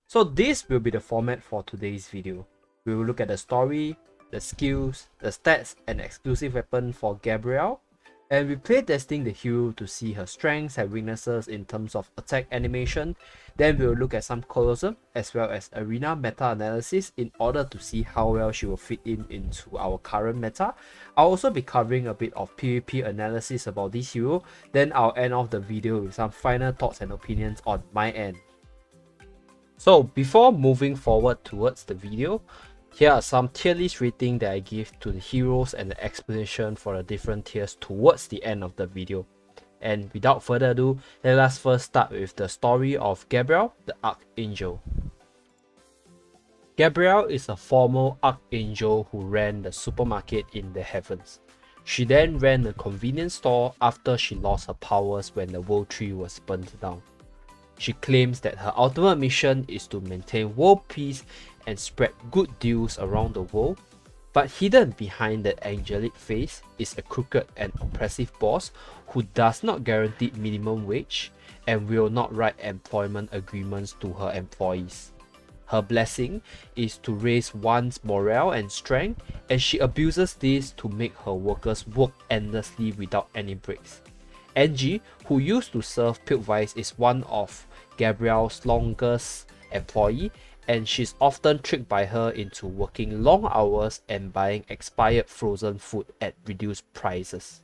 So this will be the format for today's video. We will look at the story, the skills, the stats and exclusive weapon for Gabriel, and we play testing the hero to see her strengths and weaknesses in terms of attack animation. Then we will look at some Colossus as well as arena meta analysis in order to see how well she will fit into our current meta. I'll also be covering a bit of PvP analysis about this hero, then I'll end off the video with some final thoughts and opinions on my end. So before moving forward towards the video, here are some tier list rating that I give to the heroes and the explanation for the different tiers towards the end of the video. And without further ado, let us first start with the story of Gabriel, the Archangel. Gabriel is a former Archangel who ran the supermarket in the heavens. She then ran a convenience store after she lost her powers when the World Tree was burnt down. She claims that her ultimate mission is to maintain world peace and spread good deals around the world, but hidden behind that angelic face is a crooked and oppressive boss who does not guarantee minimum wage and will not write employment agreements to her employees. Her blessing is to raise one's morale and strength, and she abuses this to make her workers work endlessly without any breaks. Angie, who used to serve Piltvice, is one of Gabriel's longest employee, and she's often tricked by her into working long hours and buying expired frozen food at reduced prices.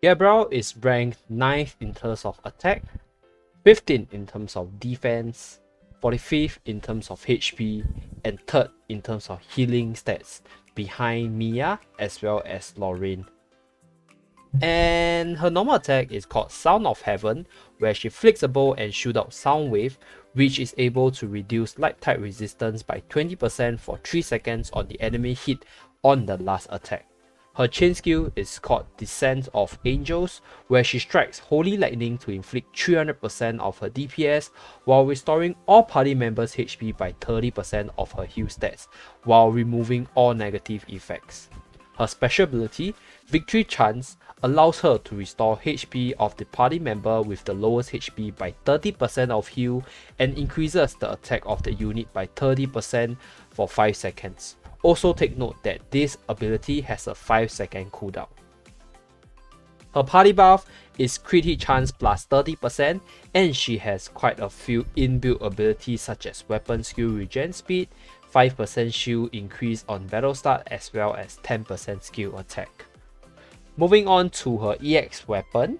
Gabriel is ranked 9th in terms of attack, 15th in terms of defense, 45th in terms of HP, and 3rd in terms of healing stats, behind Mia as well as Lorraine. And her normal attack is called Sound of Heaven, where she flicks a bow and shoots out sound wave, which is able to reduce light type resistance by 20% for 3 seconds on the enemy hit on the last attack. Her chain skill is called Descent of Angels, where she strikes Holy Lightning to inflict 300% of her DPS while restoring all party members' HP by 30% of her heal stats, while removing all negative effects. Her special ability, Victory Chance, allows her to restore HP of the party member with the lowest HP by 30% of heal and increases the attack of the unit by 30% for 5 seconds. Also take note that this ability has a 5-second cooldown. Her party buff is Crit Hit Chance plus 30%, and she has quite a few inbuilt abilities such as Weapon Skill Regen Speed, 5% shield increase on battle start, as well as 10% skill attack. Moving on to her EX weapon.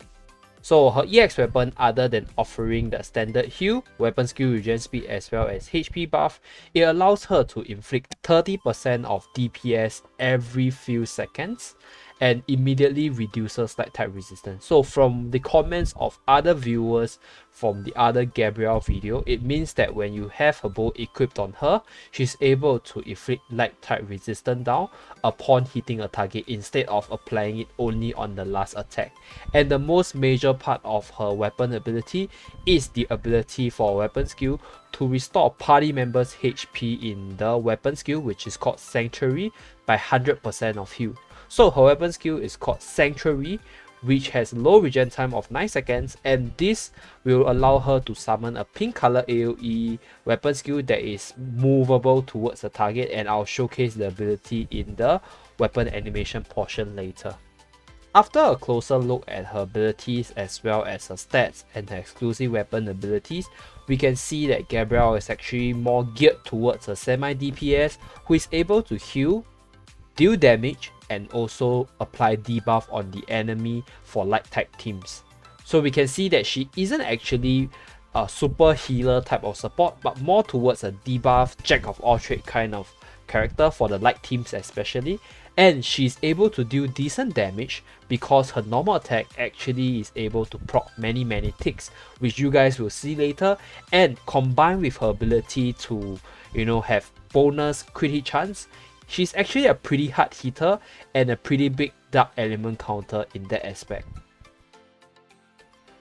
So her EX weapon, other than offering the standard heal, weapon skill regen speed as well as HP buff, it allows her to inflict 30% of DPS every few seconds and immediately reduces light type resistance. So from the comments of other viewers from the other Gabriel video, it means that when you have her bow equipped on her, she's able to inflict light type resistance down upon hitting a target instead of applying it only on the last attack. And the most major part of her weapon ability is the ability for weapon skill to restore party members' HP in the weapon skill, which is called Sanctuary, by 100% of heal. So her weapon skill is called Sanctuary, which has low regen time of 9 seconds, and this will allow her to summon a pink color AoE weapon skill that is movable towards the target, and I'll showcase the ability in the weapon animation portion later. After a closer look at her abilities as well as her stats and her exclusive weapon abilities, we can see that Gabriel is actually more geared towards a semi-DPS who is able to heal, deal damage, and also apply debuff on the enemy for light type teams. So we can see that she isn't actually a super healer type of support, but more towards a debuff, jack of all trades kind of character for the light teams especially. And she's able to do decent damage because her normal attack actually is able to proc many ticks, which you guys will see later, and combined with her ability to, have bonus crit hit chance, she's actually a pretty hard hitter and a pretty big dark element counter in that aspect.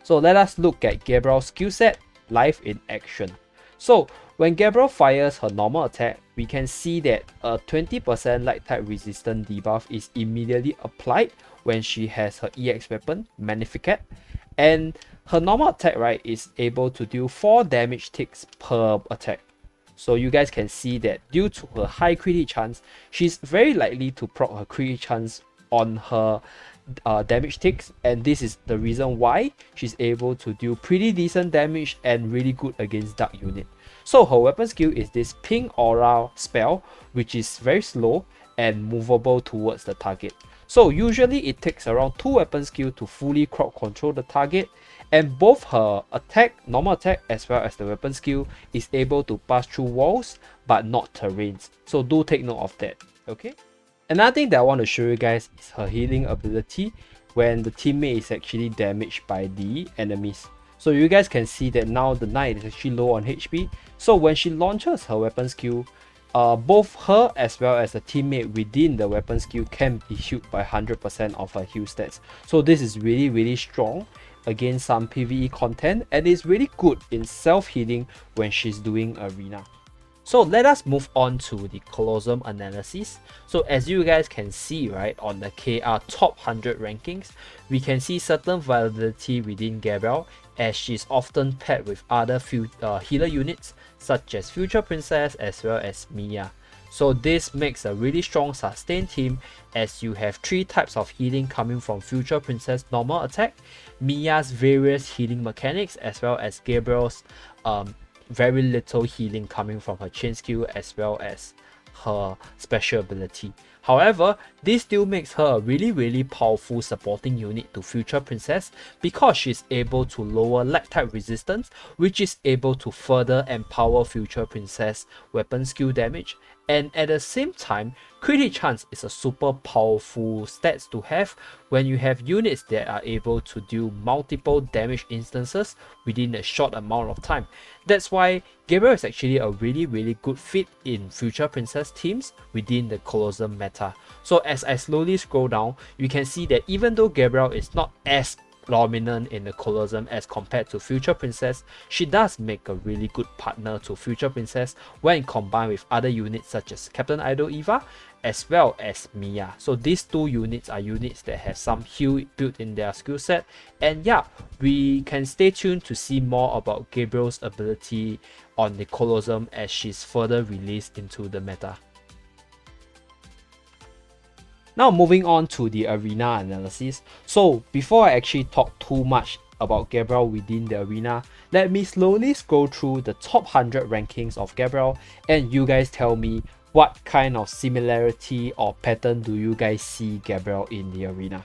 So let us look at Gabriel's skill set live in action. So when Gabriel fires her normal attack, we can see that a 20% light type resistant debuff is immediately applied when she has her EX weapon, Magnificat. And her normal attack, right, is able to deal 4 damage ticks per attack. So you guys can see that due to her high crit hit chance, she's very likely to proc her crit hit chance on her damage ticks, and this is the reason why she's able to deal pretty decent damage and really good against dark unit. So her weapon skill is this pink aura spell, which is very slow and movable towards the target. So usually it takes around 2 weapon skill to fully crowd control the target, and both her attack, normal attack, as well as the weapon skill is able to pass through walls but not terrains. So do take note of that, okay? Another thing that I want to show you guys is her healing ability when the teammate is actually damaged by the enemies. So you guys can see that now the knight is actually low on HP. So when she launches her weapon skill, both her as well as the teammate within the weapon skill can be healed by 100% of her heal stats. So this is really strong against some PvE content, and is really good in self-healing when she's doing arena. So let us move on to the Colossus Analysis. So as you guys can see, right, on the KR top 100 rankings, we can see certain vulnerability within Gabriel, as she's often paired with other healer units such as Future Princess as well as Mia. So this makes a really strong sustain team, as you have 3 types of healing coming from Future Princess normal attack, Mia's various healing mechanics, as well as Gabriel's very little healing coming from her chain skill as well as her special ability. However, this still makes her a really powerful supporting unit to Future Princess, because she's able to lower lag type resistance, which is able to further empower Future Princess weapon skill damage. And at the same time, crit hit chance is a super powerful stats to have when you have units that are able to deal multiple damage instances within a short amount of time. That's why Gabriel is actually a really good fit in Future Princess teams within the Colossus meta. So as I slowly scroll down, you can see that even though Gabriel is not as dominant in the Colossus as compared to Future Princess, she does make a really good partner to Future Princess when combined with other units such as Captain Idol Eva as well as Mia. So these 2 units are units that have some heal built in their skill set, and yeah, we can stay tuned to see more about Gabriel's ability on the Colossus as she's further released into the meta. Now moving on to the arena analysis. So before I actually talk too much about Gabriel within the arena, let me slowly scroll through the top 100 rankings of Gabriel, and you guys tell me what kind of similarity or pattern do you guys see Gabriel in the arena.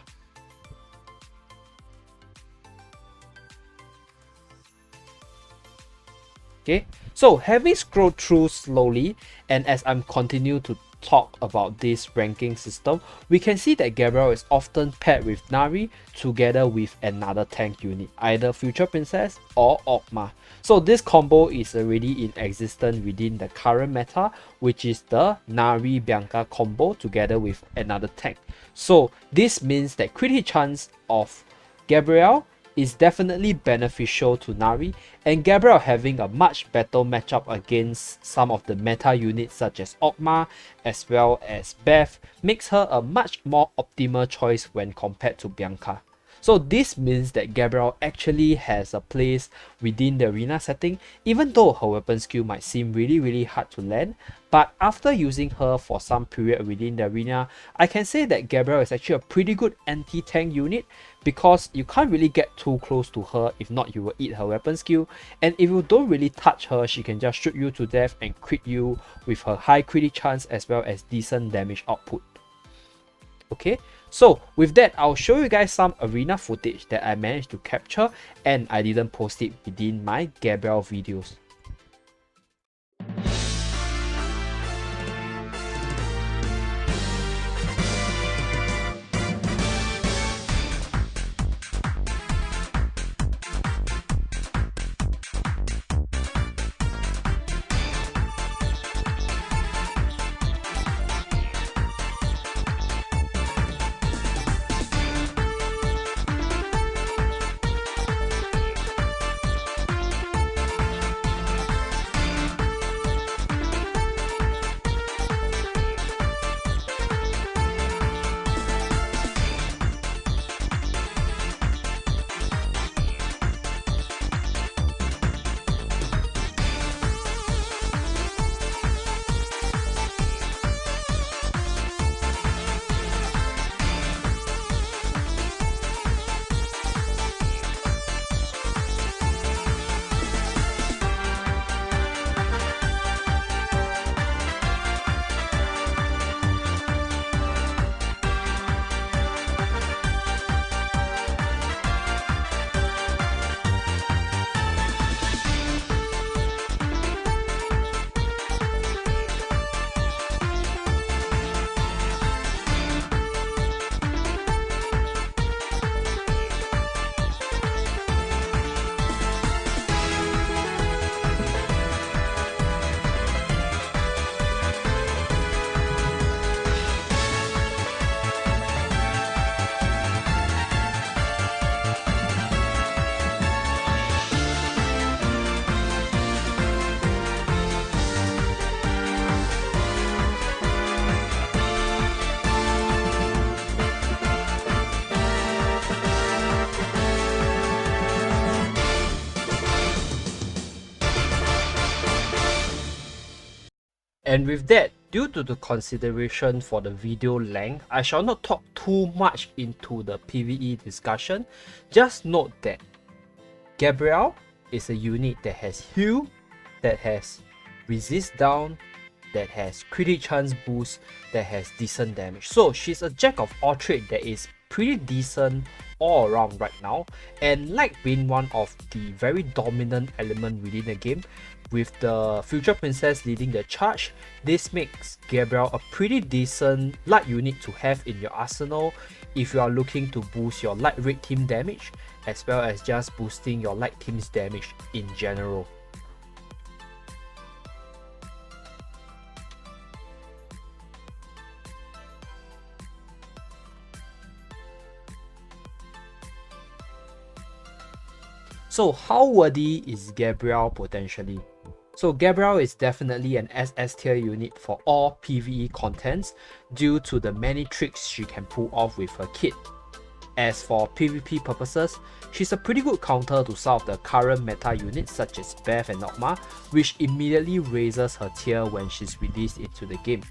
Okay, so having scrolled through slowly, and as I'm continue to talk about this ranking system, we can see that Gabriel is often paired with Nari together with another tank unit, either Future Princess or Ogma. So this combo is already in existence within the current meta, which is the Nari Bianca combo together with another tank. So this means that crit hit chance of Gabriel is definitely beneficial to Nari, and Gabriel having a much better matchup against some of the meta units such as Ogma as well as Beth makes her a much more optimal choice when compared to Bianca. So this means that Gabriel actually has a place within the arena setting, even though her weapon skill might seem really hard to land. But after using her for some period within the arena, I can say that Gabriel is actually a pretty good anti-tank unit, because you can't really get too close to her, if not you will eat her weapon skill, and if you don't really touch her, she can just shoot you to death and crit you with her high crit chance as well as decent damage output. Okay, so with that, I'll show you guys some arena footage that I managed to capture, and I didn't post it within my Gabriel videos. And with that, due to the consideration for the video length, I shall not talk too much into the PVE discussion. Just note that Gabriel is a unit that has heal, that has resist down, that has critic chance boost, that has decent damage. So she's a jack of all trades that is pretty decent all around right now, and like being one of the very dominant element within the game, with the future princess leading the charge, this makes Gabriel a pretty decent light unit to have in your arsenal if you are looking to boost your light raid team damage, as well as just boosting your light team's damage in general. So how worthy is Gabriel potentially? So Gabriel is definitely an SS tier unit for all PvE contents due to the many tricks she can pull off with her kit. As for PvP purposes, she's a pretty good counter to some of the current meta units such as Beth and Nogma, which immediately raises her tier when she's released into the game.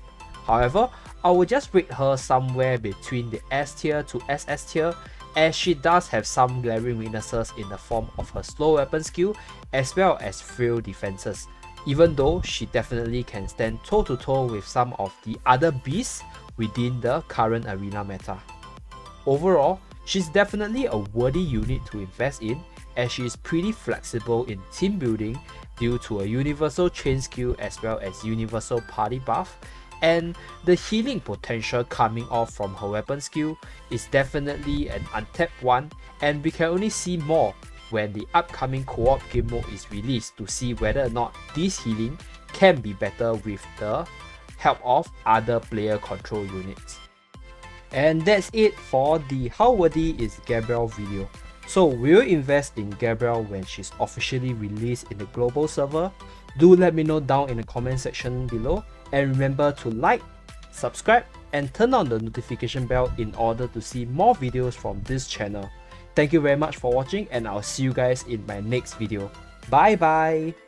However, I will just rate her somewhere between the S tier to SS tier, as she does have some glaring weaknesses in the form of her slow weapon skill as well as frail defenses, even though she definitely can stand toe to toe with some of the other beasts within the current arena meta. Overall, she's definitely a worthy unit to invest in, as she is pretty flexible in team building due to a universal chain skill as well as universal party buff, and the healing potential coming off from her weapon skill is definitely an untapped one, and we can only see more when the upcoming co-op game mode is released to see whether or not this healing can be better with the help of other player control units. And that's it for the How Worthy is Gabriel video. So will you invest in Gabriel when she's officially released in the global server? Do let me know down in the comment section below, and remember to like, subscribe, and turn on the notification bell in order to see more videos from this channel. Thank you very much for watching, and I'll see you guys in my next video. Bye bye!